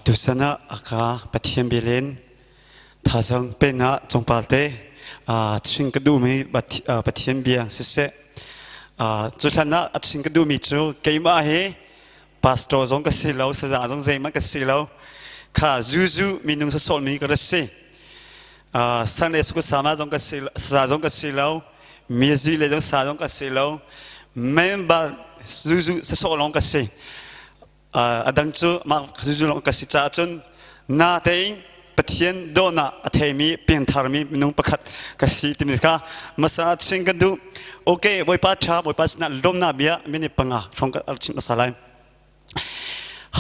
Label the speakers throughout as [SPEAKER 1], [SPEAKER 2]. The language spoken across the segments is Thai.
[SPEAKER 1] ตุสนะอากาปะเทียนเบเลนท่าจังเป็นนะจงปาเตชิงกดูมีปะเทียนเบียงเสจุดนั้นชิงกดูมีจูเกี่ยมาเฮพาสตอร์จงกสิลาวสจาจงใจมันกสิลาวข้าจูมีนุ่งสโซลมีกระสิสันเดสุกสามาจงกสิสาจงกสิลาวมีจุเลจงสาจงกสิลาวเมมบาจูสโซลงกสิดังจูมาจูลงกสิจ้าจุนนาเตงปะเทียนโดนะเทมีเปลี่ยนทาร์มีนุ่งประคัดกสิติมิค่ะมาสาชิงกันดูโอเคบอยป้าชาบอยป้าสนาลมนาเบียมินิปังอ่ะชงกันชิมมาสลาย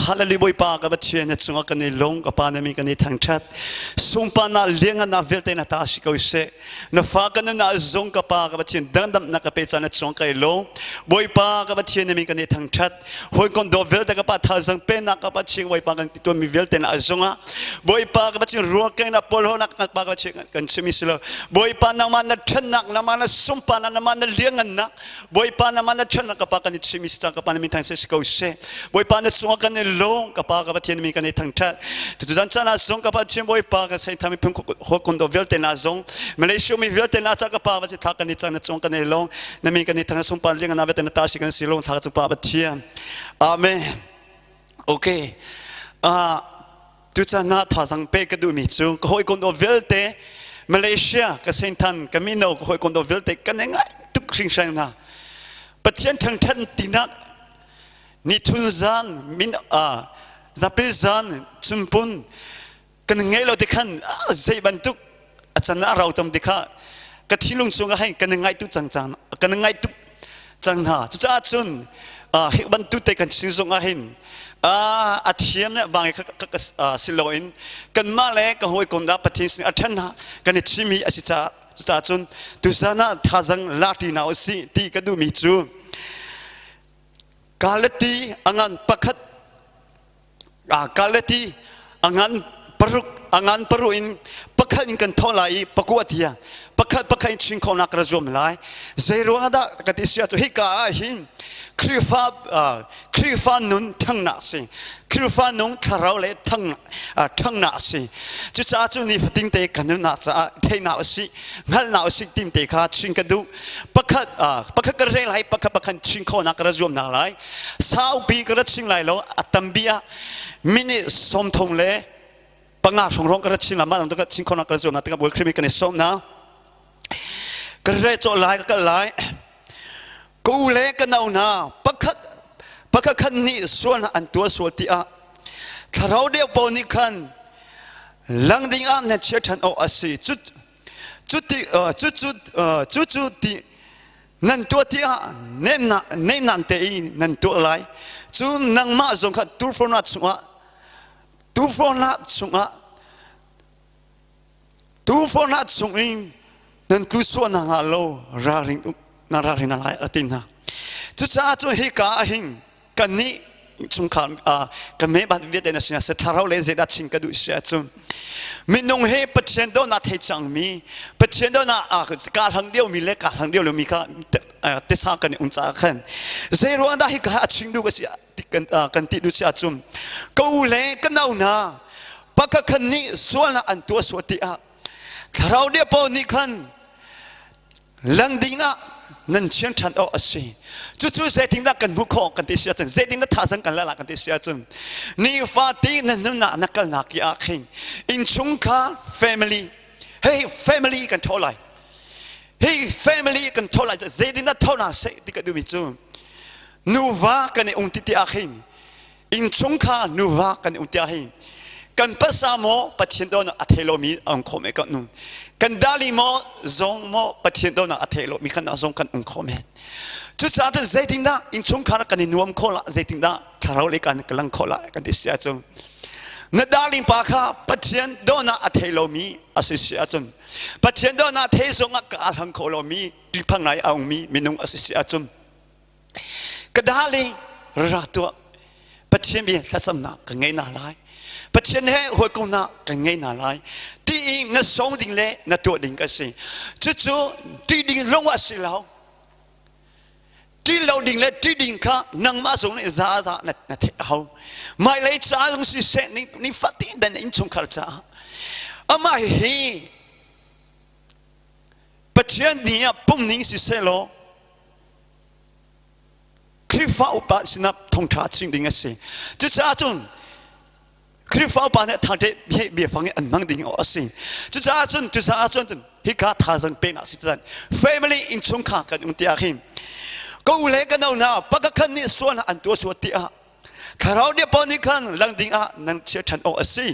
[SPEAKER 1] ฮัลโหลบอยป้ากับเชียนจุงกันในลงกับปานมีกันในทางชัดสุปานาเลี้ยงนาเวลเตนาตาชิกเอาเสนฟ้ากันนาจงกับป้ากับเชียนดังดำนักเปจานจงกันลงบอยป้ากับเชียนมีกันในทางชัดหอยคนโดเวลเตกับป้าท่าจังเป็นนักกับเชียนบอยป้ากันตัวมีเวลเตนาจงอ่ะบอยป้ากับเชียนรัวกันนับพลนักกับป้ากับเชียนกันชิมิสลบอยป้านามันชนักนามันสุปานามันเลี้ยงนักบอยป้านามันชนักกับป้ากันชิมิสจังกับป้ามีทางเสชิกเอาเสบอยป้านาจงกันในลงกับป้ากับเชียนมีกันในทางชัดทุกท่านจะน่าจงกับป้าเชียนบอยป้ากับใช้ทำให้เพิ่งหัวคนโดเวลเตนาจงมาเลเซียมีเวลเตนาจากกับป้าว่าจะทักกันในจังนาจงกันในลงนั่นมีกันในทางสุปาเลี้ยงนาเวลเตนาตาชิกันสิลงทักกับป้าเชียนอาเมนโอเคทุกท่านน่าทาสังเปกดูมิจูก็หอยคนโดเวลเตมาเลเซียก็เซนทันก็มีโนก็หอยคนโดเวลเตกันยังไงทุกสิ่งสิ่งนะปัจจัยทางทันตินักนิทุนจานมินจับริจานจุนปุนกันยังไงเราเด็กขันใจบรรทุกอาจารย์เราจำเด็กข้ากระทิลุงสูงให้กันยังไงตุจังจังกันยังไงตุจังหาจุดอาจุนบรรทุกเด็กกันชิงสูงให้อาเทียมเนี่ยบางสิลอินกันมาเลยก็หอยคนดับปฏิสิอาจารย์กันชิมีอาศิจาจุดอาจุนตุสานะท่าจังลาตินาอสิตีกันดูมิจูกาลตีอังันปักขัดกาลตีอังันปรุอินปักขัดอินกันทอลายปักวัติยาปักขัดชิงคนนักระจมลายเซรัวดากติเสียตัวฮิกาหินคริฟานุนทั้งนักสิคริฟานุนคาราเลทั้งนักสิจุดจ้าจุนี่ฟิ้งเตะกันนุนักสิเทนักสิงั้นนักสิติมเตะขาชิงกันดูปักขัดกระเรื่องไรปักขัดชิงคนนักระจมนักไรสาวปีกระชิงไรแล้วอัตมบียมินิสมทงเลปังอาชงร้องกระชิงละมาแล้วก็ชิงคนนักระจมนักบุคคลมีกันในสมนะกระเรื่องโจไลก็ไลกูเล่กันเอาหน้าปักขันนี่ส่วนอันตัวส่วนที่ถ้าเราเดียวปนิคันหลังดิ่งอันเนี่ยเชื่อทันเอาอาศัยจุดที่นั่นตัวที่เน้นนั่นเตยนั่นตัวอะไรจุดนั่งมาจงขัดตูฟอนัดสุงะอินนั่นคือส่วนหางโลราริงนารารินาไลอาตินะจุดจ้าจุดฮิกาหิงกันนี้จุงขันกันไม่บัดเวียดเดนสินะเสถาเราเลเซดัชิงกันดูเสียจุนมินงเฮปัจเจนโดนาเทจังมีปัจเจนโดนาการทางเดียวมีเล็กการทางเดียวเรามีค่ะเตสากันอุ่นใจกันเซรัวได้ฮิกาชิงดูกันเสียกันติดูเสียจุนกูเล่กันเอาหน้าปักกันนี้ส่วนอันตัวส่วนที่ถ้าเราเดียวพอนี้กันหลังดิ่งนั่นเชื่อทันเอาสิจู่ๆเจติงนักกันบุคคลกันที่เสียจนเจติงนักท่าสังกันละกันที่เสียจนนี่ฟาตีนั่นนักกันนักยาขิงอินชุงคา family เฮ้ย family กันเท่าไรเฮ้ย family กันเท่าไรจะเจติงนักเท่านั้นเสติกันดูมิจูนูวากันในองค์ที่อาขิงอินชุงคานูวากันในองค์ที่อาขิงกันภาษาโมปะเทียนโดนอัเทโลมีองค์คอมเมกันนุ่งกันดาลิโมซงโมปะเทียนโดนอัเทโลมีขันซงกันองค์คอมเมจุดจ้าจะเจติงด้าอินชงคาร์กันนวมโคละเจติงด้าคาราเลกันกำลังโคละกันที่เสียจงนดาลิมปาคาปะเทียนโดนอัเทโลมีอาศัยเสียจงปะเทียนโดนอัเทซงกาลังโคโลมีดิพังไหนเอามีมินุงอาศัยเสียจงกระดาลิรัตัวปะเทียนมีทัศนะกันไงน่าไรปัจจัยนี้หัวกงนักกันไงน่าไรที่อิงนั่งสองดิ่งเล่นั่งตัวดิ่งกันสิจู่ๆที่ดิ่งลงว่าสิเราท ที่เราดิ่งและที่ดิ่งข้านังมาส่งในซานั่นเท่าไม่เลยจ้าตรงสิเซนี่ฟัดที่ดันอินชงขาจ้าอามาเฮปัจจัยนี้ปุ่มนิ่งสิเซโลคริฟ้าอุปสนับทงท้าชิงดิ่งสิจุดจ้าจนคริฟ้าอุปเนี่ยทางเดียเบียฟังอันมั่งดิ่งเอาสิจุดจ้าจนฮิกาท่าจังเป็นสิจัน family อินชงขากันอุติอาหิมก็อุเลกันเอาหน้าปะกันนี่ส่วนอันตัวส่วนที่ข้าเราเดียปนิกันหลังดิ่งนั่นเชื่อทันเอาสิ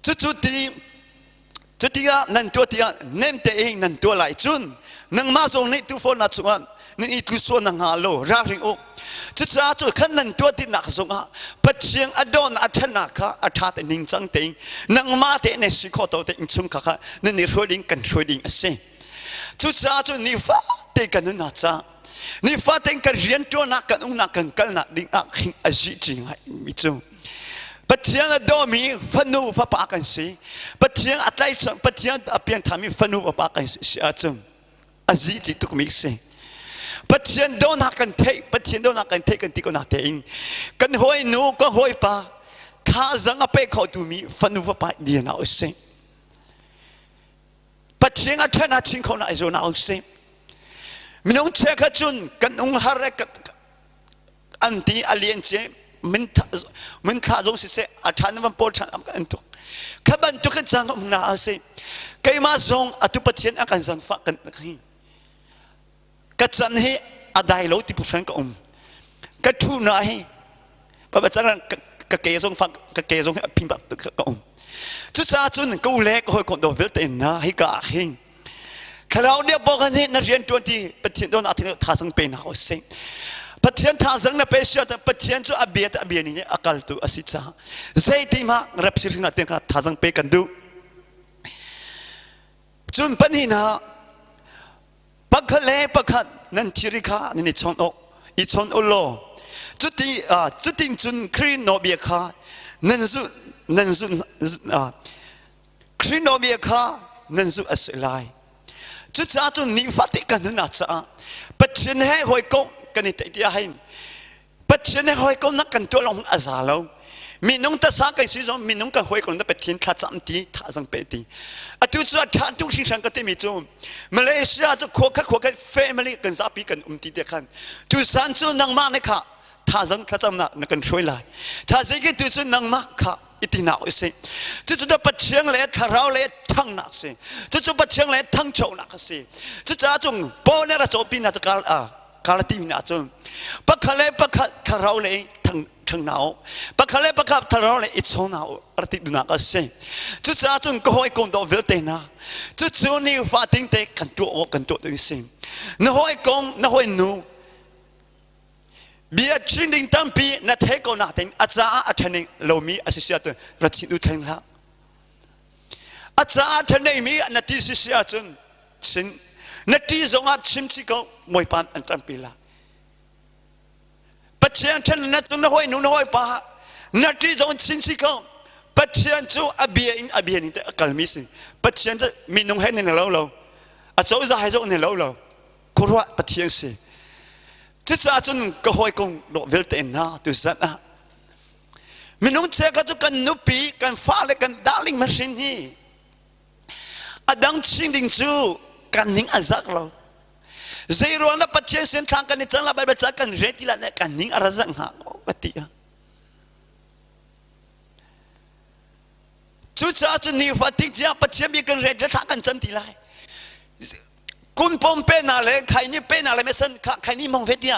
[SPEAKER 1] จุดที่นั่นตัวที่เน้นแต่เองนั่นตัวไหลจุนนั่งมาส่งนี่ทุกคนนัดส่งนี่อีกส่วนนั่งหาโลรักริงอกจุดขันนั่นตัวที่นักส่งปัจเจียงอดอนอัธนาคาอัฐาแต่นิ่งจังเต็งนั่งมาแต่ในสิขอตัวแต่อินชุมข้านั่นนี่ช่วยดิ้งกันช่วยดิ้งสิจุดนี่ฟ้าเตกันนั่นจ้านี่ฟ้าเตกันเรียนตัวนักกันนักกันนักดิ้งหิงอจิจริงมิจูปัจเจียงดอมีฟันูฟ้าปากันสิปัจเจียงอัตไลจังปัจเจียงอภิญทามีฟันูฟ้าปากันสิอาจุอจิจิตุกมิกสิปัจเจียนโดนหักกันเทปัจเจียนโดนหักกันเทกันที่ก็นักเทงกันหอยนูก็หอยปาข้าจังอไปเขาดูมีฟันูฟ้าปาเดียนเอาสิปัจเจียงอัตนาชิงเขาหน้าโจนเอาสิมิน้องเช็คจุนกันองหาร์กอันที่อเลียนเจมันข้าจงสิเสอาจารย์วันโปรดฉันอันตุกข้าบันตุกันจังองนาสิใครมาจงอัตุปัจเจียนอาการจังฟักกันขี้กัจจันให้อาได้โลติปุสังกอมกัจทุนายพระบัจจังกัเกยจงฟักกัเกยจงพิมพ์แบบกอมทุกชาติจุนกูเล็กหอยคนโดนเวลเตนนะให้กาหิงข้าเราเดียบอกกันให้นักเรียนตัวที่ปัจเจียนโดนอาทิตย์ท่าสังเป็นเอาสิปัจเจียนท่าสังนับเป็นเชื่อแต่ปัจเจียนจู่อเบียนี่อาการตัวอสิจ้าใจที่มารับสิ่งนั้นเต็งกับท่าสังเป็นกันดูจุนปัญหาปักขเลปักขัดนั่นชิริคานี่ชนอกอีชนอุโลจุดที่จุนครีโนเบียคานั่นสุครีโนเบียคานั่นสุอสิไลจุดจ้าจุนนิฟัติกันนั่นอาจจะปัจเจนให้หอยกงกันนี่แต่ที่ให้ปัจเจนให้หอยกงนักกันตัวลงอาซาโลมีน้องตาสักไอ้สิ่งมีน้องกันหอยกงนั่นเป็นทีนข้าจำทีท่าสังเปตีอาตุจ้าท่าทุกสิ่งสังกัดมีจูมาเลเซียจะขวกันแฟมิลี่กันซาปีกันเดียกันทุสันจูนังมาเนี่ยค่ะท่าสังข้าจำนักกันช่วยไล่ท่าสิ่งที่ทุจุนังมาค่ะอิตินาอุสิจุดปัจเจียงเล็ดทาราวเล็ดทั้งนักสิจุดปัจเจียงเล็ดทั้งโจนักสิจุดจ้าจงโปเนระโจปีน่าจะกาลตีมินาจงปักขเลปักทาราวเล็ดทั้งหนาวปักขเลปักทาราวเล็ดอิจฉาหนาวอติดุนักสิจุดจ้าจงก็หอยกงดอเวลเตนะจุดจูนี่ฟาติงเตกันตัวดึงสินหอยกงนหอยนูเบียดชิงดิ่งตั้มปีนัดเทกนัดเองอาจารย์อาจารย์เรามีอาศิษย์ตัวรัชินุทังละอาจารย์อาจารย์มีนัดที่ศิษย์จนชินนัดที่จงอาชิมชิโกมวยปานอันตั้มปีละปัจเจียนฉันนัดตรงนั้นห้อยนู้นห้อยป้านัดที่จงชิมชิโกปัจเจียนจูอเบียนี่แต่กัลมิสิปัจเจียนจะมีน้องเห็นในเราอาจารย์จะให้จงในเราคุรัวปัจเจียนสิจุดจ้าจนก็หอยกงโดดเวลเตนนะตุสันนะมินุงเชก็จะกันนุปีกันฟ้าเลยกันดาร์ลิงมาชินนี่อดังชิงดิ่งจูกันนิ่งอาซักเราเจรวนละปัจเจเส้นทางกันนี่จังละใบใบจักกันเรติละเนี่ยกันนิ่งอาซักหาปฏิยาจุดจ้าจนนี่ฟัดทิ้งจ้าปัจเจมีกันเรติละทางกันจันทีไรคุณปมเป็นอะไรใครนี่เป็นอะไรไม่สนใครนี่มองเวที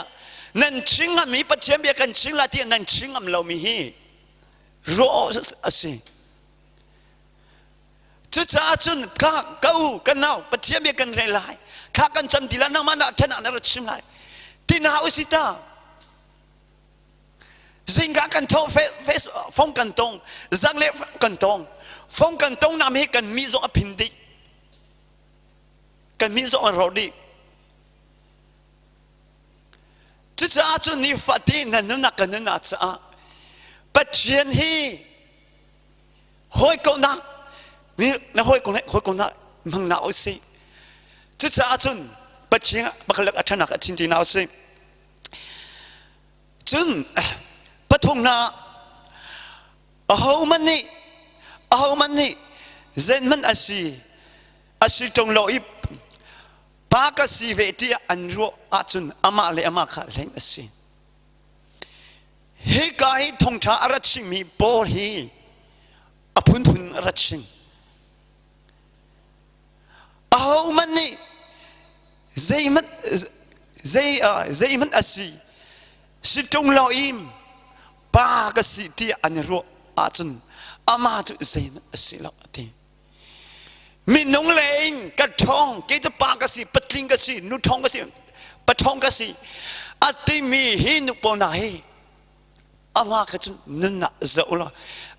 [SPEAKER 1] นั่นชิงมีปัจเจียนเบียกันชิงละที่นั่นชิงเรามีฮีรอสิจุดจ้าจุนข้ากูกันเอาปัจเจียนเบียกันเรลัยข้ากันจำทีละนั่งมันชนะนั่งชิมไรที่น่าอุสิตาสิงกันทงเฟสฟงกันตงจังเล็บกันตงฟงกันตงนำให้กันมีโซอภินดิกันมีส่วนรอดีจุดจ้าจุนี่ฟัดที่นั่นนักกันนั่นอาจจะปัจเจียนฮีหอยกงนักนี่นะหอยกงนักมันหนาวสิจุดจ้าจุนปั ปัจเจกบักเล็กอัฐนักชินจีนเอาสิจุนปฐมนาเอามันนี่เจนมันอาศัยจงลอยปากสีเวทีอันรัวอาจุนอามาเลอามาขาเล่นอาศัยเฮกายทงชาอรัชิมีโบฮีอพุนอรัชิงเอามันนี่ใจมันอาศัยสิจงลอยปากสีที่อันรัวอาจุนอามาจุใจมันอาศัยเราทีมีน้องเลงกระทงเกจปากสีปัดลิงกสีนุทองกสีปัดทองกสีอัติมีหินุปนาเฮอามาขจุนนั่นน่ะเจ้าละ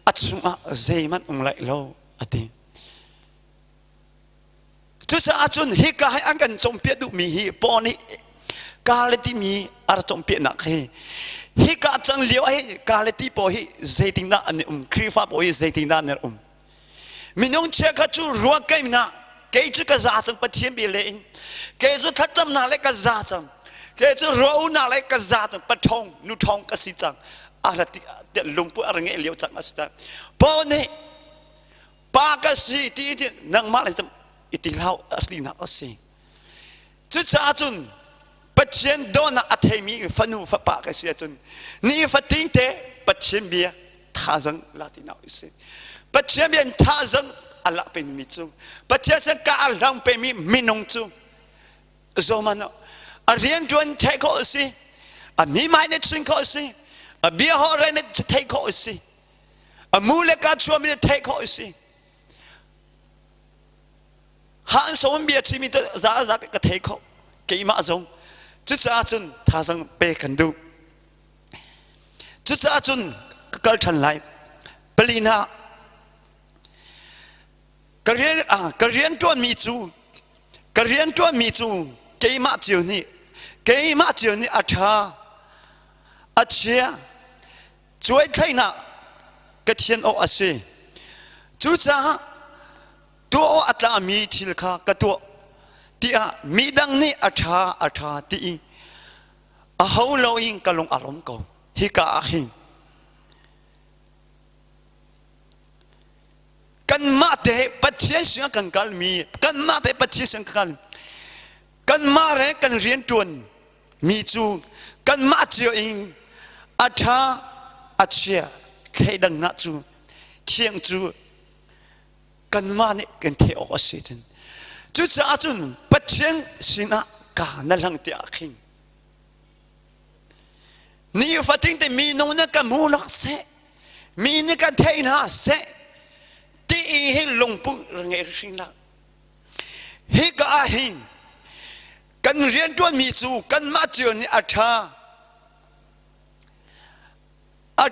[SPEAKER 1] อัศมาใจมันองไลโลอติจุดอาจุนฮิกาให้อันกันจงเปียดุมีฮิปอนี่กาเลติมีอาจงเปียนักเฮฮิกาจังเลี้ยวให้กาเลติปอฮิใจติงน่ะอันนี้ครีฟ้าปอฮิใจติงน่ะเนี่ยมิน้องเชื่อขจูรัวเกมน่ะเกจุกระจาจังปัจเจียนเบลล์เกจุทัดจำน่ะเล็กกระจาจังเกจุรัวน่ะเล็กกระจาจังปัดทองนุทองกสิจังอะไรที่เดี๋ยวลุงพูดอะไรเงี้ยเลี้ยวจังกสิจังปอนี่ปากสิที่นั่งมาเลยจังอิติลาวอะไรที่น่ะสิจุดจ้าจุนปัจเจียนโดนอัฐมีฟันูฟัปากสิจุนนี่ฟัดทิ้งเตะปัจเจียนเบียท่าจังลาติน่ะสิปัจเจียนท่าจังอัลลเป็นมิจูปัจเจียนกาอัลลังเป็นมินงจูโซมันเรียนจวนเทคโอสิมีไม้ในชิงโอสิเบียร์ฮอร์เรนเทคโอสิมูเลกาชัวมีเทคโอสิฮันสมเบียร์ที่มีตัวซาก็เทคโอกี่มาจงจุดจ้าจุนท่าจังเปกันดูจุดจ้าจุนก็ทันไลปลีน่ากเรียนตัวมีจูเกี่ยมาเจียวนี่อาเชียช่วยใครน่ะกระเทียนออกอาศัยจุจ้าตัวอัตลามีทิลคากระตัวที่มีดังนี้อาที่เขาเราอิงกะลงอารมณ์เขาฮิกาอาหิงกันมาเตะปัจเจียนเสียงกันกัลมีกันมาเตะปัจเจียนเสียงกันมาเรกันเรียนจวนมีจูกันมาเจียวอิงอาเชียเทดังนัดจูเทียงจูกันมาเนี่ยกันเทออกเสียจนจุดจ้าจุนปัจเจียนสินะกาณลังเตียขิงนี่ฟัดทิ้งแต่มีน้องนักกันมูนักเสมีนักกันเทน่าเสที่ให้ลงปุ๊เรื่องอะไรสิ่งนั้นฮิกาหินกันเรียนตัวมีจูกันมาเจอนี่อา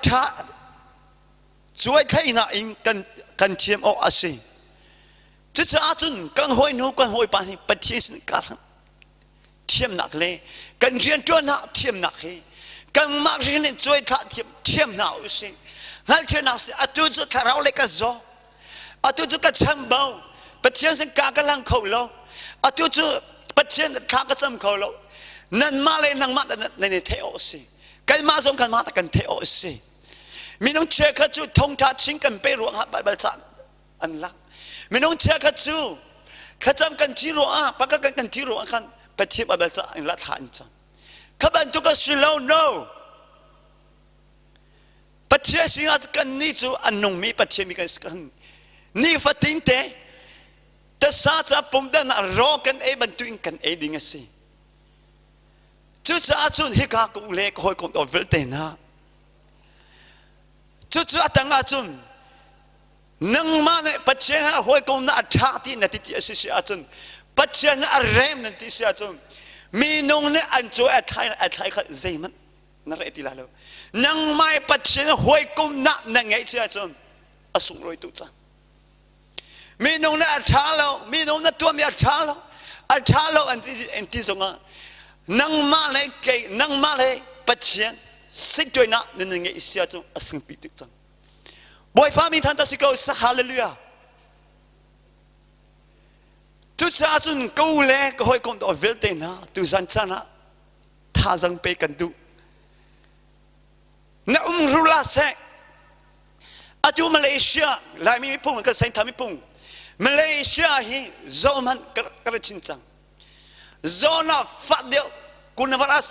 [SPEAKER 1] ชาช่วยใครน่ะอิงกันเทียมออกอาศัยจุดจ้าจุนกันหอยนูกันหอยปานี่ปฏิเสธกันเทียมหนักเลยกันเรียนตัวน่ะเทียมหนักเลยกันมาเรียนช่วยท่าเทียมหนักอุสิงั้นเทียมหนักสิอาตุจุดทาราเล็กก็โจอาตุจุดก็ช่างเบาปฏิเสธกำลังเขาโลอาตุจุดปฏิเสธข้าก็จำเขาโลนั่นมาเลยนั่งมาในเทโอสิกันมาส่งกันมาแต่กันเทโอสิมีน้องเชื่อขจูทงทัดชิงกันไปรวงหับบัลจันอันลักมีน้องเชื่อขจูขจำกันที่รวงปากกันที่รวงกันไปเทียบบัลจันอันละฐานจันขบันทุกสิ่งเราโน่ปฏิเสธสิ่งกันนี่จูอันนงมีปฏิเสธมีกันสักกันนี่ฟัดทิ้งเตะแต่ซาจะปุ่มดันรอกันบันทุกกันดิ่งสิจุดอาจุนฮิกากุเล็กหอยคงตัวเวลเตน่าจุดตั้งอาจุนนังมาเนี่ยปัจเจกหอยคงน่าชาตินั่นที่สิอาจุนปัจเจกน่าเริ่มนั่นที่สิอาจุนมีนงเนี่ยอันช่วยอัดไทยก็ใจมันนั่นแหละที่ละแล้วนังไม่ปัจเจกหอยคงน่านั่งไงสิอาจุนอสุรอยตุจังมีนงเนี่ยอัดชาแล้วมีนงเนี่ยตัวมีอัดชาแล้วอันที่สองนังมาเลยเกยนังมาเลยปัจเจียนสิ่งตัวนั้นนั่นไงอิสยาจงอสิงปิตุจังบ่อยฟ้ามีท่านตัดสิกเอาสักฮาเลลูยา ทุจ้าจุนกูเล่ก็หอยคงตัวเวลเตนะตุสันชนะท่าจังไปกันดูน่ารู้ละเสกอาจูมาเลเซียลายมีปุ่งก็เซ็นทำมีปุ่งมาเลเซียฮีโซมันกระชินจังโซน่าฟัดเดียวคุณวรัส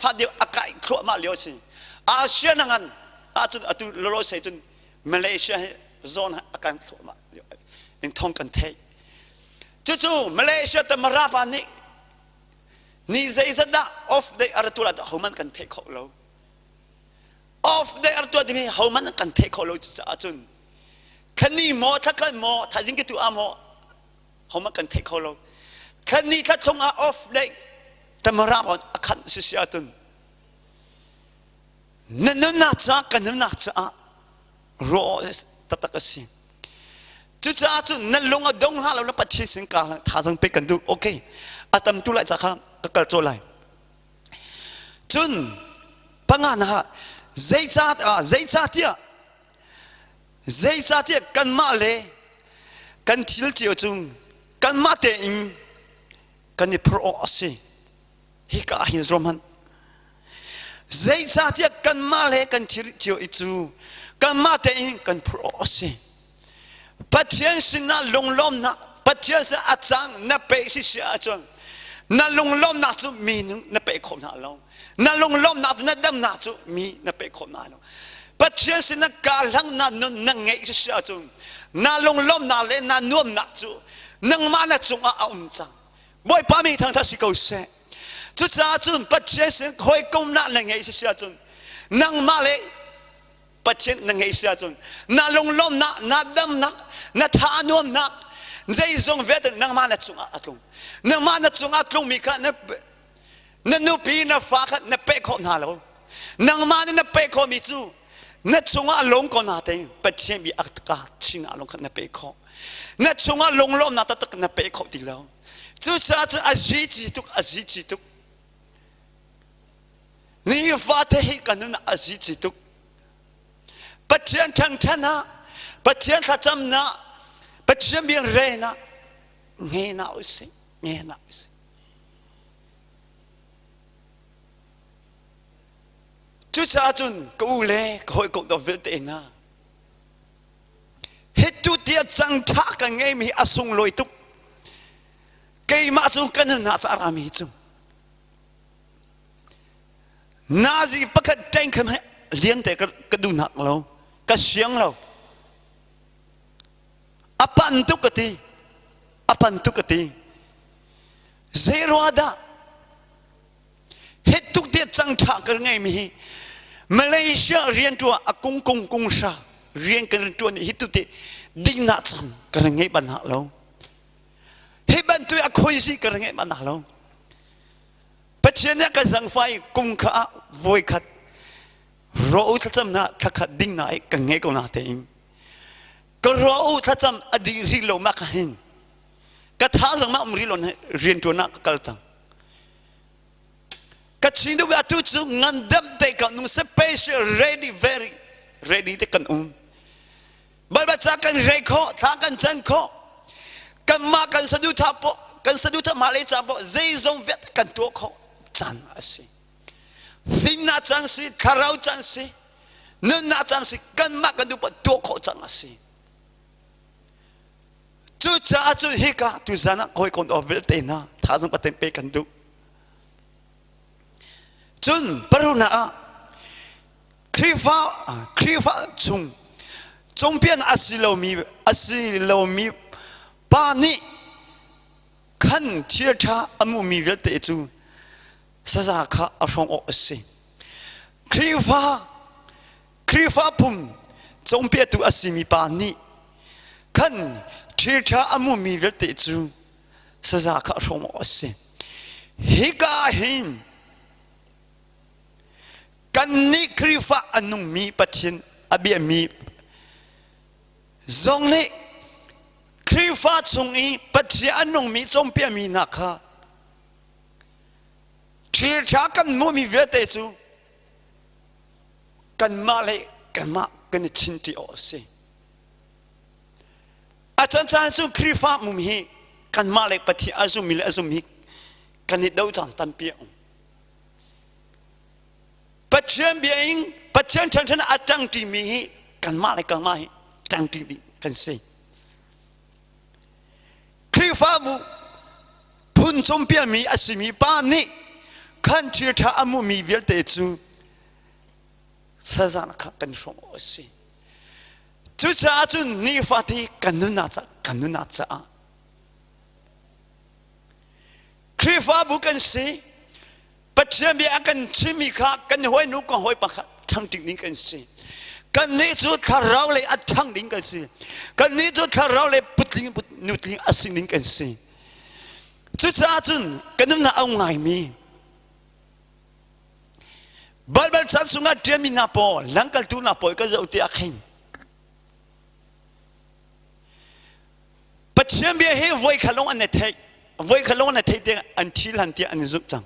[SPEAKER 1] ฟัดเดียวอากาศครัวมาเลี้ยวสิอาเซียนังกันอาจูโลโซจุนมาเลเซียโซนอากาศครัวมาเป็นทองกันเทจู่ๆมาเลเซียแต่มาราบานนี่ใจสัตย์ออฟเดย์อาร์ตัวละเขามันกันเทเขาเราออฟเดย์อาร์ตัวที่มีเขามันกันเทเขาเราจะจุนคันนี้หมอถ้ากันหมอถ้าจริงก็ตัวหมอเขามันกันเทเขาเราคันนี้ถ้าชงออฟเดย์แต่มาราบานอาคันสิอาจุนนั่นน่าจะกันนั่นน่าจะรอตัดตะกสิจุดจ้าจุนนั่นลงดงฮาเราปัจจัยสิ่งการท่าจังไปกันดูโอเคอาตมตุลาจากข้างก็โจไลจุนปังงานฮะใจจ้าเทียกันมาเลยกันทิลเจียวจุงกันมาเตอิงกันนี่โปรสิฮิกาฮินโรมันใจจ้าเทียกันมาเลยกันทิลเจียวอิจูกันมาเตอิงกันโปรสิปัจจัยสินะลงล้อมนะปัจจัยสิอาจารย์นับไปสิเสียจนนั่นลงล้อมนะจุมีนึงนับไปคนน่ะเรานั่นลงล้อมนะนั่นดำนะจุมีนับไปคนน่ะเราปัจจัยสินะกาลังนั่นนั่งไงสิเสียจนนั่นลงล้อมนะเลยนั่นนุ่มนะจุนั่งมานะจุอาอุ้มจังบ่อยป้ามีทางทัศน์เขาเสจุจ้าจุนปัจจัยสิคอยก้มหน้านั่งไงสิเสียจนนั่งมาเลยปัจจัยนั่งไงเสียจนนั่นลงล้อมนะนั่นดำนะนั่นทานุ่มนะใจทรงเวทนั่งมานะจุอาตุงนั่งมานะจุอาตุงมีกันนั่นนูปีนั่นฟ้ากันนั่นเป๊ะคนหาเรานั่งมานั่นเป๊ะคนมีจูนั่นจุอาลงคนหาเต็งปัจจัยมีอัตกาชิงอาลงกันนั่นเป๊ะคนนั่นจุอาลงล้อมนะตัดนั่นเป๊ะคนดีแล้วจุจ้าจุอาจีจิตุกนี่ฟ้าเทหิกันนั่นอาจีจิตุกปัจจัยทั้งชนะปัจจัยทัจมนะปัจจัยมีเรนะเงี้ยน่าอุสิจุดจ้าจุนกูเล่คอยกดตัวเวทเองนะเหตุที่จังทักกันไงมีอสุงลอยตุกเกี่ยมาจุกันน่าจะอารามีจุนาซีปักแตงขึ้นมาเลี้ยงแต่กระดูนักเรากระเชียงเราอปันตุกติเซโรอาดาเหตุทุกเดียจังทักกันไงมีมาเลเซียเรียนตัวอากงชาเรียนกันตัวนี้เหตุทุกเดียดิ้งนัดจังกันไงปัญหาเราเหตุบันตัวอคุยสิกันไงปัญหาเราปัจจัยนี้ก็สังไฟกุมข้าโวยขัดรออุตจำนะทักขัดดิ้งไหนกันไงก็น่าเตงก็รออุตจำอดีริโลมากหินก็ท้าสังมาริโลนเรียนตัวนักกัลจังก็ชินดูว่าทุกสิ่งงันดำเด็กกันนุ่งสเปเชียล very ready เด็กกันบัดบัดจากกันเรโคทักกันจังโคกันมากันสะดุดทับกันสะดุดทับมาเลยจับใจทรงเวทกันตัวโคจังสิฟินน่าจังสิคาราวจังสินั่นน่าจังสิกันมากันดูปตัวโคจังสิจุดจ้าจุดฮิกาตุจานะคอยคนอเวลเตนะท้าจังปะเต็มไปกันดูจุนปรุณาครีฟ้าจงเปลี่ยนอาศิโลมีปานิขันเทียชาอมุมีเวลเตจูสะจากข้าอารมณ์ออกสิครีฟ้าพุ่มจงเปลี่ยนตัวอาศิมีปานิขันเทียชาอมุมีเวลเตจูสะจากข้าอารมณ์ออกสิฮิกาหินกันนี้ครีฟ้าอนุมีปัจจินอเบียมีจงเล่ครีฟ้าจงอีปัจจัยอนุมีจงเปียมีนักข้าเชื่อชากันมุมีเวทจูกันมาเลยกันชินติโอสิอาจารย์จงครีฟ้ามุมี กันมาเล็กปฏิอาซุมิเลอาซุมิกันนิดเดาจันตันเปียงปัจเจียนเบียงปัจเจียนฉันอาจังตีมีกันมาเล็กกันมาจังตีมีกันเสียคริฟ้ามุพุนสมเปียมีอาศิมีปานี่ขันเชื่อท่ามุมีเวลเตจูสะจานขักันสมโอสิจุจ้าจุนนี่ฟาตีกันนุนาจ้าคริฟ้าบุกันสิปัจเจียนเบียกันชิมิค่ะกันหอยนุกันหอยปะค่ะทั้งดิ้งนี้กันสิกันนี้จุดข้าเราเลยอัดทั้งดิ้งกันสิกันนี้จุดข้าเราเลยปุตลิงปุตนุตลิงอัศดิ้งกันสิจุดจ้าจุนกันนุ่งน่าเอาไงมีบัลจันสุงาเดียมินาโปลังกัลตูนาโปก็จะอุติอาคินปัจเจียนเบียให้ไว้ขลุ่งอันเนเทไว้ขลุ่งอันเนเทเดียอันที่ลันเดียอันนี้จุดจัง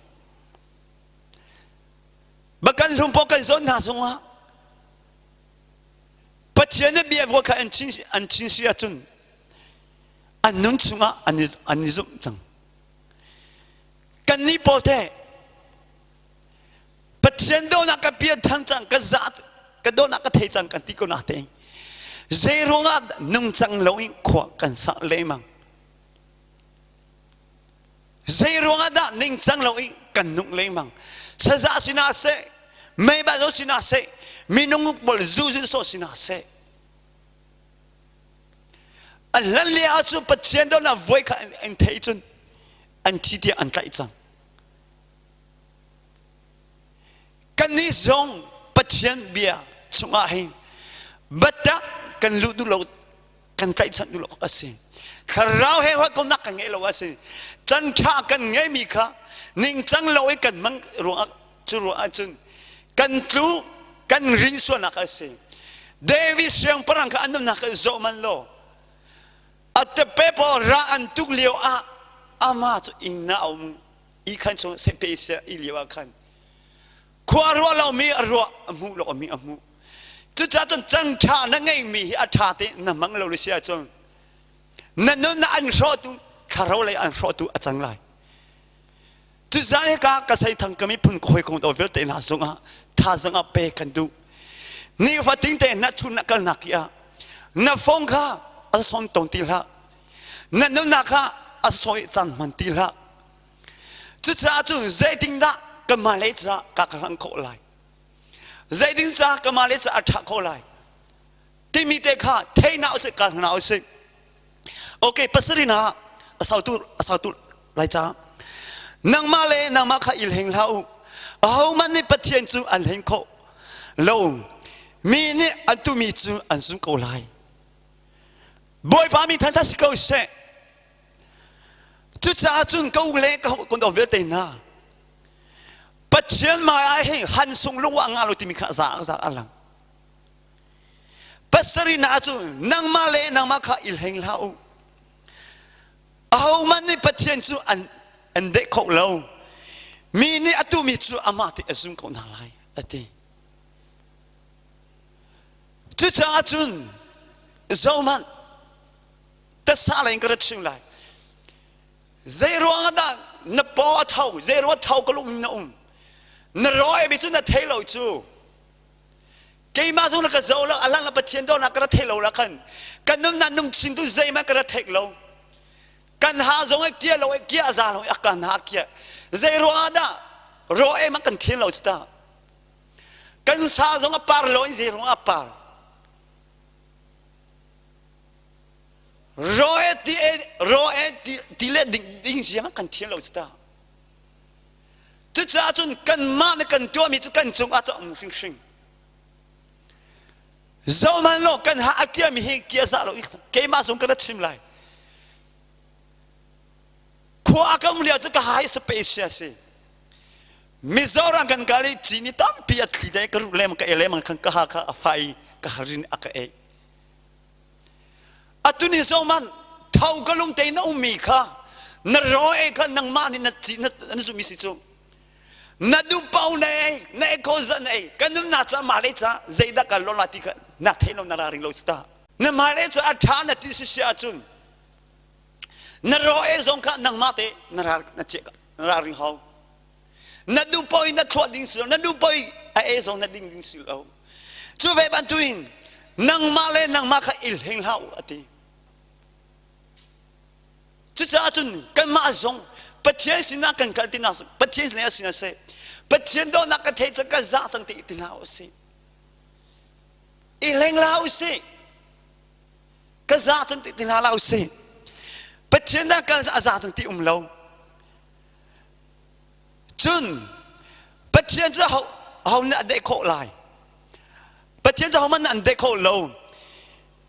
[SPEAKER 1] บักันทุ่มปกันโซนหาสงะปัจเจียนเบียไว้ขอันชินเสียจุนอันนุ่นสงะอันนี้จุดจังกันนี้โปเตปัจเจียนโดนักเปียทั้งจังกันจัดกันโดนักเทจังกันที่ก็นาเตงเจรุงะนุ่งจังลอยขวากันสักเลมังเจรุงะด้านิ่งจังลอยกันนุ่งเลมังสะจากสินาเซไม่บาดสินาเซมีนุ่งบอลจูจูโซสินาเซอันนั้นเลยอาจุปัจเจียนโดนักไว้กันอันเทจุนอันที่เดียอันไกลจังกันนี้จงปัจเจียนเบียสงอาหิบัดดะกันลุดูโลกันไกลจังดูโลกสิข้าเราเห็นว่าก็นักกันไงโลกสิจันทากันไงมีค่ะนิ่งจังโลกกันมังรัวจุรัวจุนกันตูกันรินส่วนนักสิเดวิสยังปรังกันนั่นนักโจมันโลอัตเปปอราอันตุกเลียวอามาจุอินนาอมอีขันชงเซเปเซอีเลียวขันขวารัวเรามีรัวมูเรามีมูจุดจ้าจนจังชานั่งไงมีอาชาตินั่นมังเราเลยเสียจนนั่นนั่นอันชอตุข้าเราเลยอันชอตุอาจังไรจุดจ้าเนี่ยก็ใช้ทางกมีพุ่งคอยคงตัวเวลเตน่าสงะท่าสงะเปกันดูนี่ฟัดทิ้งเตนัดทุนนักนักยานับฟงค่ะอาสอนตรงตีละนั่นนั่นนักค่ะอาสอยจันมันตีละจุดจ้าจุดเจติงดาก็มาเลจ่ากักลังโคไลใจดิ้งจ่าก็มาเลจ่าอัฐโคไลที่มีเด็กข้าเทน่าอุสิกันน่าอุสิโอเคปัสรินาสาวตุไลจ่านางมาเลนางมาข้าอิลเฮงเล่าเอามันนี่ปะเทียนจูอันเฮงโคลงมีนี่อันตุมีจูอันซุโคไลบอยพามีทันทัศน์เขาเสจุดจ้าจุนเขาเล่เขาคนเอาเวลเตน่าปัจเจียนมาไอ้หันส่งลูกว่างาลุติมิข้าจากอะไรปัสรินาจูนางมาเลนางมาข้าอิลเฮงเล่าเอามันนี่ปัจเจียนจูอันเด็กของเรามีนี่อตุมีจูอามาติอซุนคนอะไรอติจุดจ้าจุนเจ้ามันแต่สาเลงกระชิงไรเจรัวด้านนับปอเท่าเจรัวเท่าก็ลุงนุ่มนรอยไปจุนนัดเทโลจูเกี่ยมาจุนนักเจ้าละอัลลังนับเทียนโดนักกระเทโลละกันนุ่มนั่นนุ่มชินตุเจมันกระเทโลกันหาจงไอ้เกียโลไอ้เกียอาจารย์ไอ้กันหาเกียเจรัวด้ารอมันกันเทียนโลสตากันสาจงปาร์โลอิเจรัวปาร์รอเอที่เล่ดิ้งเสียงกันเทียนโลสตาจุดจ้าจุนกันมาในกันตัวมีจุกันจงอาจจะมุ่งสิ่งเจ้ามันโลกันหาเกียมีเกียซาโลอีกเกี่ยมาจงกระชิมไลขวากันเลี้ยจะก็หายสเปเชียสิมิจอรังกันกาลีจีนิตามพิจารณาก็รู้เลยมันก็เอเลมันกันก็หาข้าไฟก็หารินอักเออัตุนิโซมันเท่าก็ลุงเตนอุมีค่ะนรอเอกันนังมานี่นัดจีนัดสุมิสิจงนัดดูเป้าเน่นัดโคซันเอกันนุ่มนัดจะมาเลจ่าเจดักกันลงลาติกันนัดเทนนาราริโลสตานัดมาเลจ่าอัฐานัดที่สิเสียจุน naroe zong ka nang mate narar na check nararing how nadupoy na thwa ding silo nadupoy a zong na ding silo chu ve ban tuin nang male nang maka ilheng hau ati chu cha chun kan ma zong Pathian sina kan kaltina Pathian sina sina se Pathian do na ka the ka za sang ti tinao se ilheng lau se ka za sang ti tinao se Pathian na ka za sang ti lo chun Pathian za hau na de ko lai Pathian za hau man an de ko lo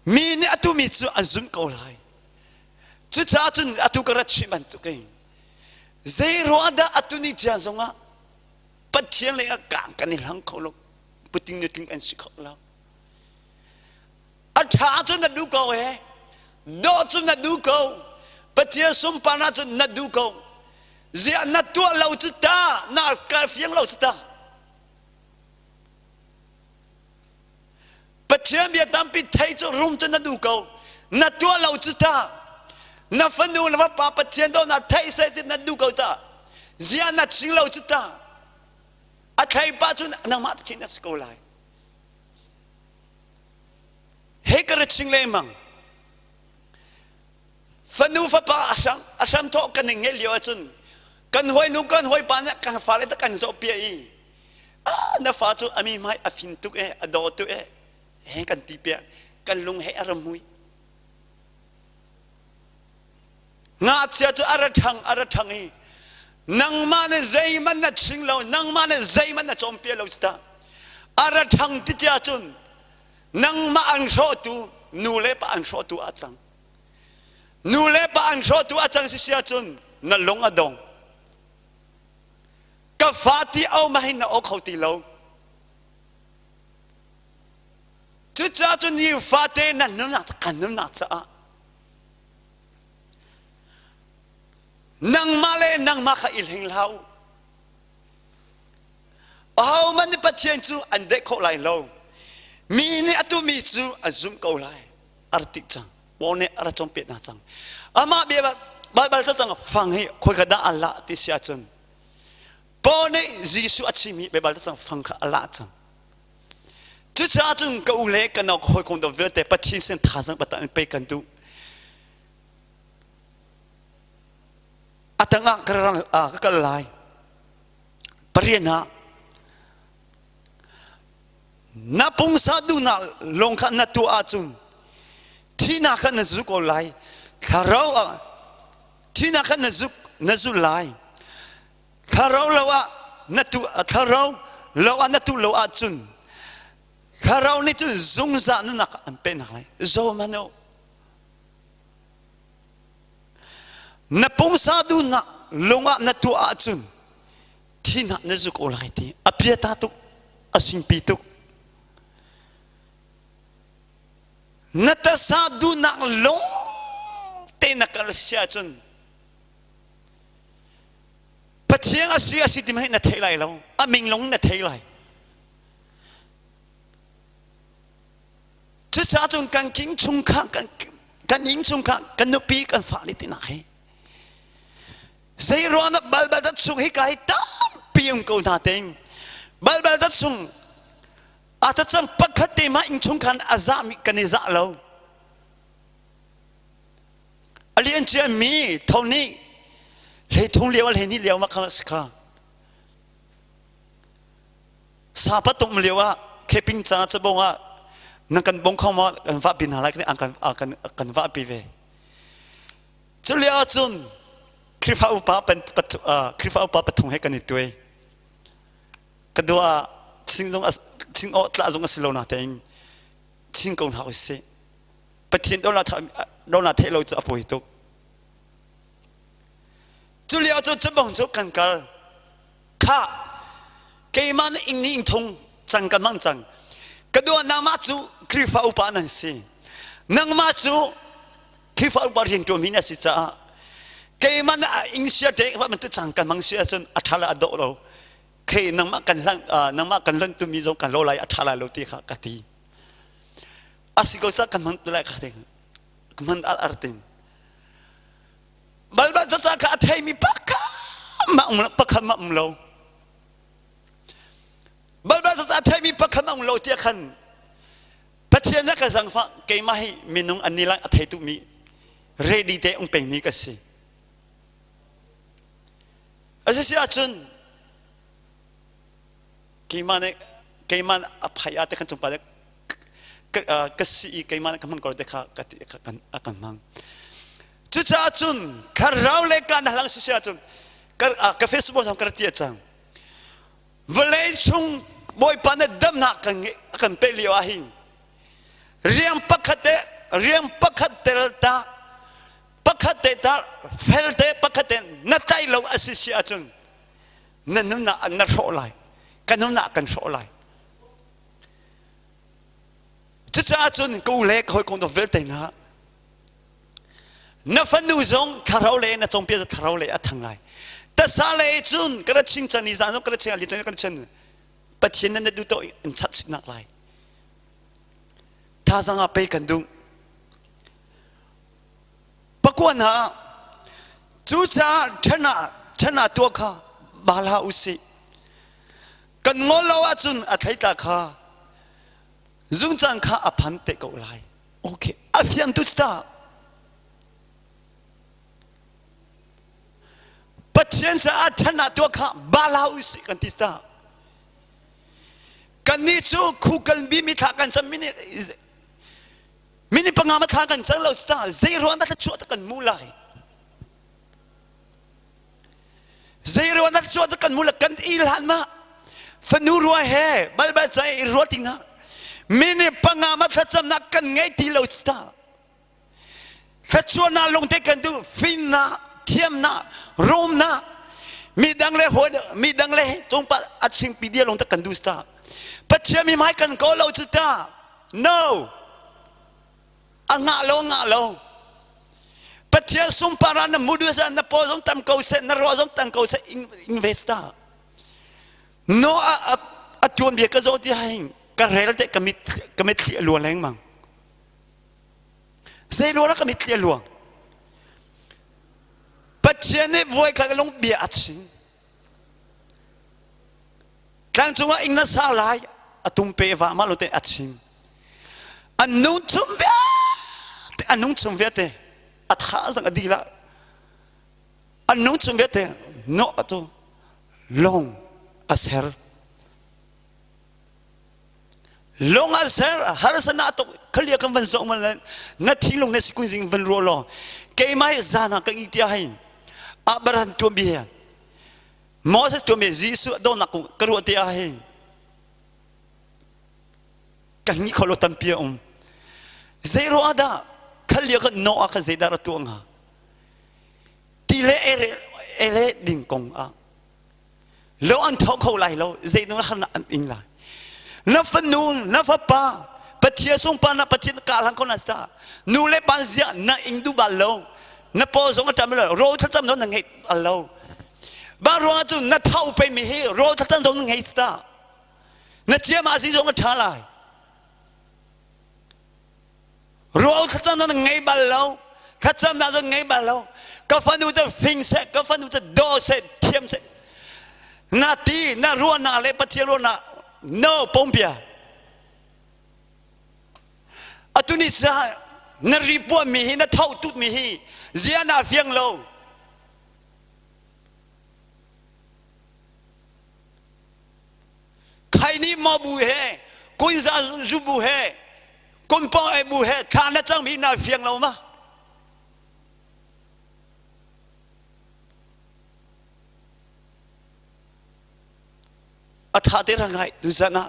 [SPEAKER 1] mi ni atu mi chu an zum ko lai chu cha chun atu ka ra chi man tu kai zai roada atu ni cha zonga Pathian le ka kan ni lang ko lo puting ni ting an si ko lo a tha chu na du ko he do chu na du ko Pathian sum pa na chu na du ko zia na tu lo chu ta na ka fiang lo chu ta Pathian bia tam pi thai chu rum chu na du ko na tu lo chu ta na fanu na pa Pathian do na thai se chu na du ko ta zia na ching lo chu ta a thai pa chu na ma chin na sko lai he ka ching le mang fanu fa pa asam to kan ngel yo chun kan hoi nu kan hoi pa na kan fa le ta kan so pia i na fa chu ami mai a fin tu e a do tu e he kan ti pia kan lung he aramui nga chia chu arathang hi nang ma ne zai man na ching lo nang ma ne zai man na chom pia lo sta arathang ti cha chun nang ma an sho tu nu le pa an sho tu achang nu le pa an sho tu achang si sia chun na long adong ka fati au ma hin na o khau ti lo chu cha chun ni fate na nu na kan nu na cha nang male nang maka ilhing lau how man Pathian chu an de ko lai lo mi ni atu mi chu azum ko lai arti chang bone ara chom pe na chang ama be bal chang phang hi khoi ka da ala ti sia chun bone jisu achimi be bal chang phang kha ala chang chu cha chung ko le ka no khoi kong do ve te Pathian sen tha sang pata pe kan tu atanga karan kakalai pariana na pung sadu na longkha na tu achun thina khan na zu ko lai tharau thina khan na zu lai tharau lawa na tu tharau lawa na tu lawa achun tharau ni tu zung za na an pe na lai zo mano na pung sadu na longa na tu achun thina na zu ko lai ti apia ta tu asim pi tu na ta sadu na long te na kal sia chun Pathian asia si ti mai na thei lai lo a ming long na thei lai chu cha chung kan king chung kha kan ing chung kha kan no pi kan fa li ti na he sei ro na bal dat chung hi kai tam piung ko na teng bal dat chung ata chang pakhate ma ing chung khan azami kaniza lo alien chia mi thoni le thong lewa le ni lewa ma kha ska sa pa tum lewa keping cha chabonga nang kan bong khom ma kan va bin halak ni kan va pi ve chu lewa chun krifa upa pathung he kan itwe kadua chingong ching o tla zong asilona teng ching kong ha se Pathian do na thelo cha poi to chulia chu chabong chu kan kal kha ke man ing ning thong chang kan mang chang kadua na ma chu krifa upa nan se nang ma chu krifa upa rin to mina si cha ke man ing sia te wa man tu chang kan mang sia chun athala ado lo ke nang ma kan lang tu mi zo kan lo lai athala lo ti kha ka ti asiko sa kan mang tu lai kha te kan man al artin sa ka athai mi pakha ma lo balbal sa athai mi pakha ma lo tia khan Pathian na ka sang fa kay mahi minung anilang athai tu mi ready te ung peng mi kasi asi siya chun kayman aphaya te kan chung pa kasi kayman kaman kor te kha kan mang chu cha chun kharau le kan halang siya chun ka Facebook sam kartia chang vale chung boy pan dam na kan pe liwa hin riam pakhatel ta pakhate ta felte pakhate na tai lo asisia chun nanuna na ro lai kanuna kan ro lai chu cha chun ko le khoi kong do velte na fanu zong tharau le na chong pia tharau le athang lai ta sa le chun kra ching chan ni zan kra ching ali chan kra chen Pathian na du to in chat na lai ta sang a pe kan dung pakwan ha chu cha thana to kha bala usi kan ngolawa chun a thaita kha zum chang kha aphan te ko lai okay afian tu sta Pathian sa thana to kha bala usi kan ti sta kan ni chu khukal bi mi tha kan sam mini pangama tha kan chang lo sta zero na chu ta kan mulai zero na chu ta kan mulai kan ilhan ma fanurwa he balbal chai rotinga mini pangama tha cham na kan ngai ti lo sta sa chu na long te kan du fin na thiam na rom na mi dang le tong pa aching pidia long ta kan du sta Pathian mi mai kan ko lo sta no nga lo Pathian sum para na mudu sa na po sum tam ko se na ro sum tam ko se investa no a chuan bia ka zo ti haing ka rel te kamit lo leng mang se lo na kamit lo Pathian ne voi ka long bia aching kan chunga ingna sa lai atum pe va ma lo te aching anung chum vete atha sang adila anung chum vete no ato long asher har sana to khalia kan van zo man na thilong ne sikun jing van ro lo ke mai zana kan itia hain abraham to bi Moses to me Jesus do na ko karu tia hain kan ni kholo tampia zero ada khalia ka no aka zedara tuanga tile ere ding kong a lo an thau khau lai lo zeinu khana an ing la na fanun na fa pa Pathian song pa na Pathian ka lang ko na sta nu le pan zia na ing du ba lo na po song ta me lo ro tha cham no na ngai a lo ba ro chu na thau pe mi he ro tha cham no ngai sta na chia ma si song tha lai Roll khacham na ngai balo khacham na ngai balo ka fanu ta fing se ka fanu ta do se thiam se na ti na ro na le Pathian ro na no pompia atuni cha na ripo mi hi na thau tut mi hi zia na fiang lo khai ni mo bu he kuin za zu bu he con po ai bu he than na chang mi na fiang lo ma atha te rangai du zana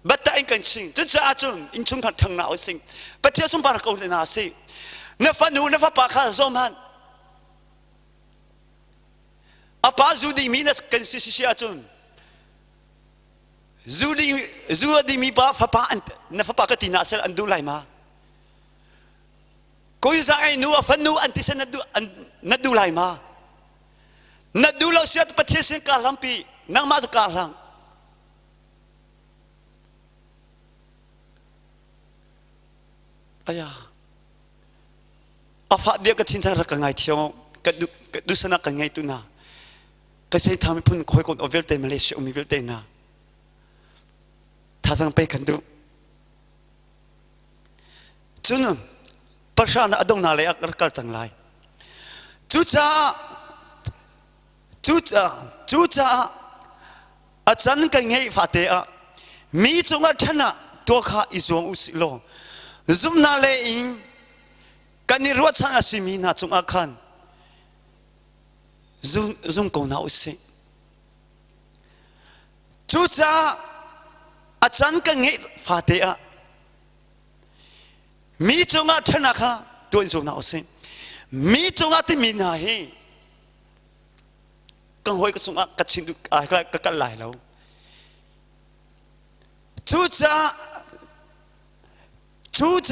[SPEAKER 1] batta in kan sing tu cha chung in chung khat thang na sing Pathian sum par ko na se na fanu na fa pa kha zoman apa zudi mi na kan si si achun zudi mi pa fa pa na fa pa ka tina sel andu lai ma koi za ai nu fanu anti sen na du lai ma na du lo siat Pathian sin ka lampi nang ma ka lang aya afa dia ka thin sa ka ngai thiong กดูสนักกันไงตุน่าก็ใช้ทำให้พุ่นคอยคนเอาเวลเตมาเลเซียมีเวลเตน่าถ้าสังไปกันดูจุนประชาชนอดงนาเลยอักกัลจังไรจูจ้าอาจารย์กันไงฟาเตะมีจงอาชนะตัวข้าอิสวงอุสิโลซุมนาเลอิงกันนิรวัตสังอาศิมีนาจงอาคันซุมกงนาอุสิจูจ้าอาจารย์กันไงฟาเตะมีจงอาชนะข้าตัวอิสวงนาอุสิมีจงอาที่มีนาเฮกังหอยกระสุนกัดชินดุอะไรกัดไหลแล้วจูจ้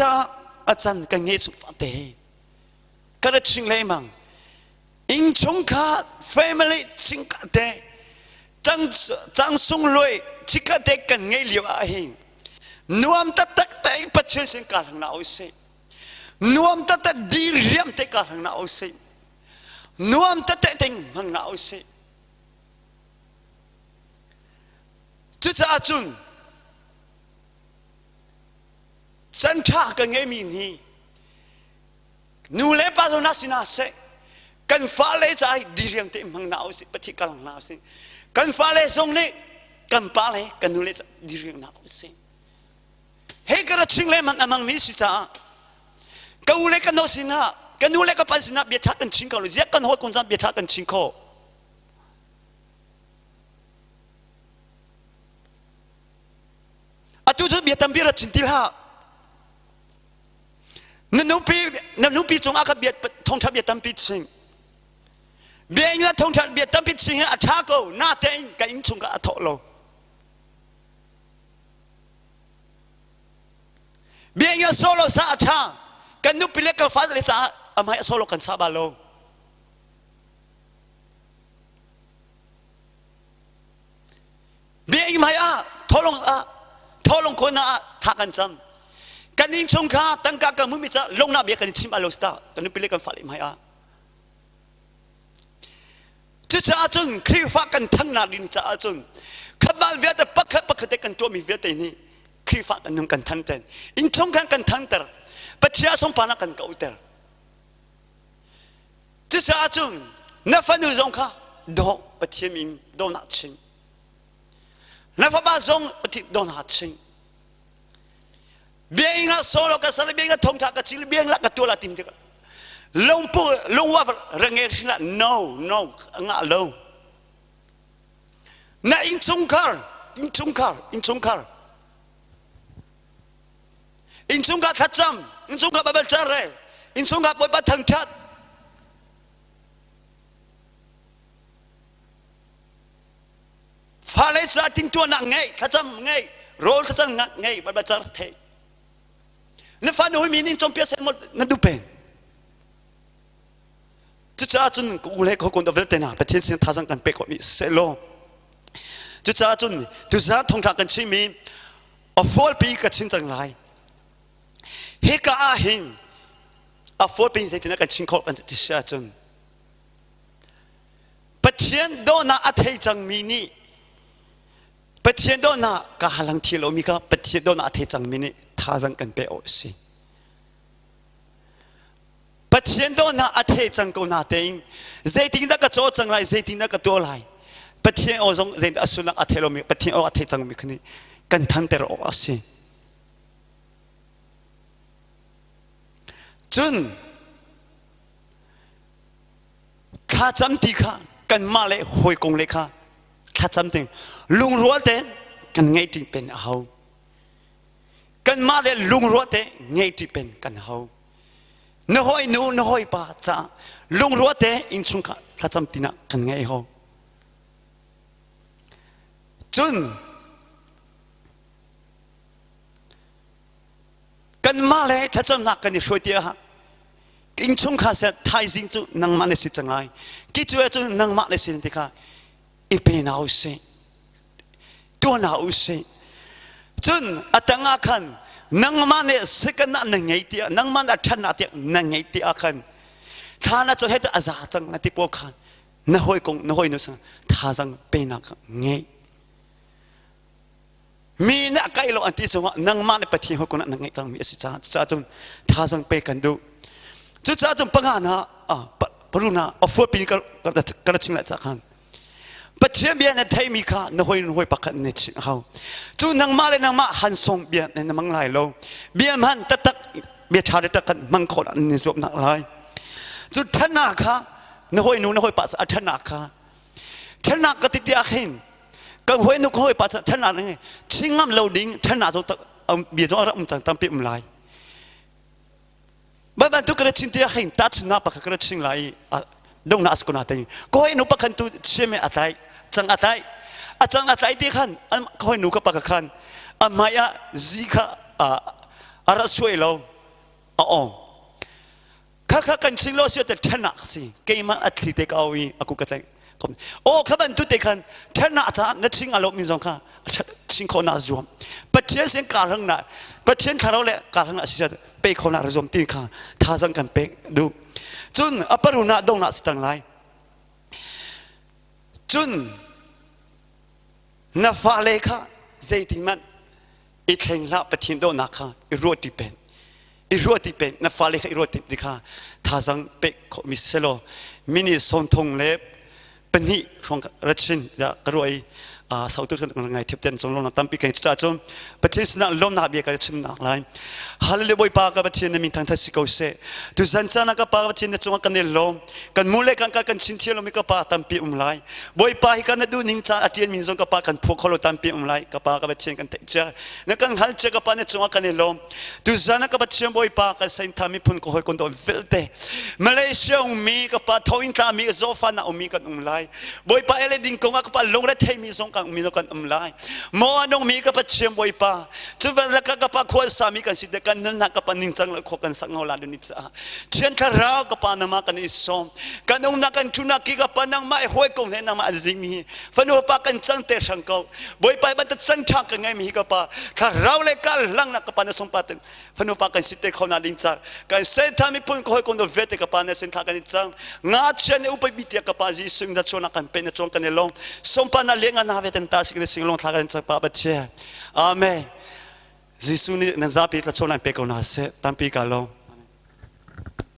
[SPEAKER 1] าอาจารย์กันเงี้ยสุฟังเตะกระชิงเลยมั้งอิงชงคา family ชิงกัดเตะจังสุงรวยชิกัดเตะกันเงี้ยเลี้ยวอาหิงนวมตัดแต่ปัจเจกสิงการหังนาอุเซนวมตัดดีเรียมเตะการหังนาอุเซนวมตัดเต็งหังนาอุเซจุดอาจุนฉันข้ากันไงมีนี่นูเล่ปาโดนัสินาเซกันฟ้าเล่ใจดีเรียงเต็มหังนาอุเซปฏิกาลังนาอุเซกันฟ้าเล่ทรงเล่กันป้าเล่กันนูเล่ดีเรียงนาอุเซเฮกระชิงเล่มันมังมิสิจ้ากันนูเล่กันโนสินากันนูเล่กันปันสินาเบียดชักกันชิงเขาหรือเรียกกันหัวคนจำเบียดชักกันชิงเขาทุกเบียดตั้มเบียดชินติล่านั่นนูปีจงอาคาเบียดทงชาเบียดตั้มปีชิงเบียดงั้นทงชาเบียดตั้มปีชิงอัฐาโกน่าเต็งกันอิงชงกับอัฐโลเบียดงั้นโซโลซาอัฐากันนูปีเล็กกับฟ้าเลยซาอามาโซโลกันซาบาโลเบียดงั้นมาทอลงคนน่ะทักกันจำกันยิ่งชงข้าตั้งกากันมุมิจะลงน้ำเบียกันชิมอารมณ์สตากันนึกไปเล่นกันฝ่ายไม่จุดจ้าจนครีฟ้ากันทั้งนาดินจ้าจนขบวนเวียดปักเด็กกันตัวมีเวียดนี่ครีฟ้ากันนุ่งกันทั้งเต็นยิ่งชงข้ากันทั้งเตอร์ปัจจัยสมปานักกันเก่าเตอร์จุดจ้าจนนับฟันุจงข้าดอกปัจจัยมินดอกนัดชิงนับฟันบาจงปัจจัยดอกนัดชิงเบียงอ่ะโซโลกัสเลเบียงอ่ะทงทักกัชิลเบียงละกัตัวละติมเด็กลงว่าเรื่องเงี้ยสินะ no งะลงน่ะอินชงคาร์ทัดจำอินชงคาร์บับเบิ้ลจาร์เร่อินชงคาร์ปวยบัดทั้งชัดฟ้าเลยจะทิ้งตัวหนักไงทัดจำไงโรลทัดจำไงบับเบิ้ลจาร์เทนั่นฟ้าหนูมีนิ่งจมเปียเสร็จหมดนั่นดูเป็นจุดจ้าจุนกูเล็กเขาคนตัวเวลเตน่าประเทศเสียงท่าสังกันเป๊กมีเซโลจุดจ้าจุนจุดจ้าทงทักกันชิมีฟอลปีกันชิงจังไรเฮกาหินฟอลปีเสร็จนักกันชิงเขากันจิชาจุนประเทศโดนาอัฐิจังมีนี่ประเทศโดนากาลังที่เรามีก็ประเทศโดนาอัฐิจังมีนี่ท่าสังกันเป๊กสิประเทศโดนอัฐิจังกูน่าเต็งเจติงนักโจจังไรเจติงนักตัวไรประเทศโอซงเจติอสุนักอัฐิเรามีประเทศโออัฐิจังมีคนนี้กันทันเตอร์โอสิจุนข้าจำตีข้ากันมาเลยหอยกงเลยข้าข้าจำตีลุงรัวเต้กันไงที่เป็นเขากันมาเลยลุงรัวเต้ไงที่เป็นกันเขานหอยนูนหอยป้าจ้าลุงรัวเตอินชุงข้าจำตีนะกันไงเขาจุนกันมาเลยถ้าจำนักกันนี่ช่วยเดียฮะอินชุงข้าเสร็จไทยจริงจุนังมาเลสิจังไรกิจวัตรจุนังมาเลสินติข้าอีเป็นเอาเสตัวน่าอุเสจุนอัตงาคันนังมันเนี่ยสกันนั่งไงที่นังมันอัฐนัดเนี่ยนั่งไงที่อาคัน ท่าน่าจะให้ตัวอาจารย์จังนัติโปขันน่าหอยกงน่าหอยนุสังท่าจังเป็นนักเงยมีนักไก่เราอันที่สองนั่งมาในปฏิหกคนนั่งเงยจังมีสิจ้าจ้าจงท่าจังไปกันดูจ้าจงปังหานะปรุณาอฟฟิศกระชิงละจากกันปัจเจียนเบียนในไทยมีค่าน่าหอยปักกันในชิงเขาจู่นั่งมาเลยนั่งมาหันส่งเบียนในมังไลโลเบียนมันตักเบียชาเดตักกันมังคนอันนี้สวมนักไลจู่ท่านนักค่ะน่าหอยนู่นน่าหอยปัสท่านนักค่ะท่านนักก็ติดยาหินก็หอยนู่นหอยปัสท่านนักนี่ชิงงามเราดิ้งท่านนักจงเบียจงอะไรจังตั้มปีไลบ้านทุกกระชิงที่หินตัดนับปักกระชิงไลดงนัสกุนาตีก็หอยนู่นปักขันตุเชื่อมอะไรจังอะไรจังอะไรที่ขันก็หอยนู่นก็ปักขันมายาซิกะอาราสวยเราอ๋อข้ากันชิงโลเสียแต่ท่านนักสิเกี่ยมันอัดสิเด็กเอาวีอากูก็ใจโอ้ข้าบันทุเด็กขันท่านนักจ้านัดชิงอารมณ์มิจงข้าชิงคนน่าจวมปัจเจียนเสียงการทั้งนั้นปัจเจียนข้าเราแหละการทั้งนั้นสิจะไปคนน่าจวมตีข้าท่าจังกันไปดูจุนอปรุณาดงนัสจังไรจุนนับฟ้าเลขาใจที่มันอีเข่งละปะทินโดนักข้าอีรัวที่เป็นอีรัวที่เป็นนับฟ้าเลขาอีรัวที่ดีข้าท่าจังไปมิสโลมินิสนทงเล็บเป็นนี่ของรัชชินจะกระรวยสาวตุ้งกันไงเทียบเทียนสองลมตั้มปีกันจ้าจงประเทศนั้นลมนาเบียกันชินนักไลฮัลเลบอยปากกับประเทศนั้นมีทางทัศน์เขาเสดทุสันจานักปากประเทศนั้นจงกันเนลมกันมูเลกันชินเทียลมิกับปากตั้มปีไลบอยปากกันดูนิงจ้าอาทิตย์มินจงกับปากกันพวกเขาตั้มปีไลกับปากกับประเทศกันเตจ้านักกันฮัลเจกับปากนั้นจงกันเนลมทุสันนักประเทศบอยปากกันเซนทามิพุนก็ให้คนโดนเวลเตมาเลเซียมีกับปากทวินตามีโซฟานามีกันไลบอยปากเอเลดิงกงกับปากลงและเทมีจงกันมีกันไลโมอันงมีกับเชียมบอยปาทุกวันละกับปาขวดสามีกันสิเด็กันนั่นกับปานิงจังละขวกันสังเอาลาดุนิจ้าเชียนคารากับปานามากันอิสอมกันองนักันทุนักกับปานังไม่หวยกงเห็นนามาจิมีฟันหัวปากันจังเตะสังเขาบอยปาบันตัดจังชักกันไงมีกับปาคาราเลกัลลังนักกับปานาสมปัตนฟันหัวปากันสิเตเขานาดินจ้ากันเซทามิพุ่งก็หวยกงตัวเวทกับปานาเซนทากันจังงาเชียนอุปบิเตียกับปาจิสุงดัชนักกันเป็นจงกันเนลงสมปานาเลี้ยงนาเวตันตาสิกสิงลงทากันจังปาบัดเชียอาเมนจิสุนี่นันซาปิตละชนันเปกอนาเซตัมปีกาลง